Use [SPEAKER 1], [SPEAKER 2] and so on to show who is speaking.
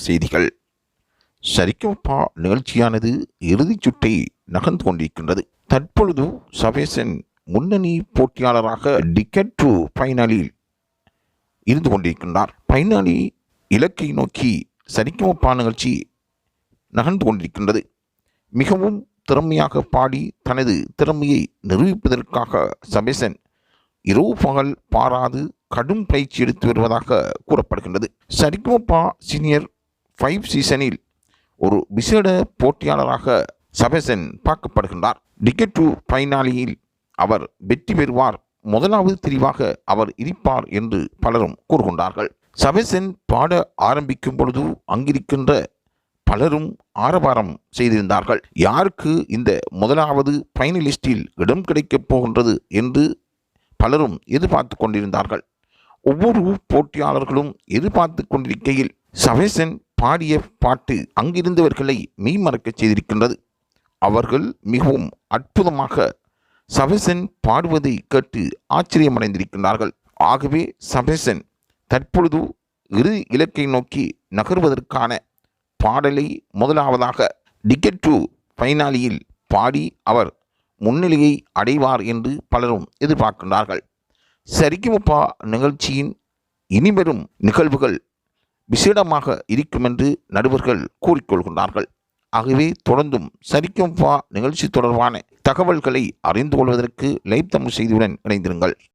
[SPEAKER 1] செய்திகள். சரிகமபா நிகழ்ச்சியானது இறுதிச் சுற்றை நகர்ந்து கொண்டிருக்கின்றது. தற்பொழுது சபேசன் முன்னணி போட்டியாளராக டிக்கெட் டு ஃபைனலில் இருந்து கொண்டிருக்கின்றார். ஃபைனலி இலக்கை நோக்கி சரிகமபா நிகழ்ச்சி நகர்ந்து கொண்டிருக்கின்றது. மிகவும் திறமையாக பாடி தனது திறமையை நிரூபிப்பதற்காக சபேசன் இரவு பகல் பாராது கடும் பயிற்சி எடுத்து வருவதாக கூறப்படுகின்றது. சரிகமபா சீனியர் 5 சீசனில் ஒரு விசேட போட்டியாளராக சபேசன் பார்க்கப்படுகின்றார். டிக்கெட் டு ஃபைனலில் அவர் வெற்றி பெறுவார், முதலாவது தெரிவாக அவர் இருப்பார் என்று பலரும் கூறுகின்றார்கள். சபேசன் பாட ஆரம்பிக்கும் பொழுது அங்கிருக்கின்ற பலரும் ஆரவாரம் செய்திருந்தார்கள். யாருக்கு இந்த முதலாவது ஃபைனலிஸ்டில் இடம் கிடைக்கப் போகின்றது என்று பலரும் எதிர்பார்த்து கொண்டிருந்தார்கள். ஒவ்வொரு போட்டியாளர்களும் எதிர்பார்த்து கொண்டிருக்கையில் சபேசன் பாடிய பாட்டு அங்கிருந்தவர்களை மெய்மறக்கச் செய்திருக்கின்றது. அவர்கள் மிகவும் அற்புதமாக சபேசன் பாடுவதை கேட்டு ஆச்சரியமடைந்திருக்கின்றார்கள். ஆகவே சபேசன் தற்பொழுது இறுதி இலக்கை நோக்கி நகர்வதற்கான பாடலை முதலாவதாக டிக்கெட் டு ஃபைனலில் பாடி அவர் முன்னிலையை அடைவார் என்று பலரும் எதிர்பார்க்கின்றார்கள். சரிகமபா நிகழ்ச்சியின் இனிவரும் நிகழ்வுகள் விசேடமாக இருக்கும் என்று நடுவர்கள் கூறிக்கொள்கின்றார்கள். ஆகவே தொடர்ந்தும் சரிகமபா நிகழ்ச்சி தொடர்பான தகவல்களை அறிந்து கொள்வதற்கு லைவ் தமிழ் செய்தியுடன் இணைந்திருங்கள்.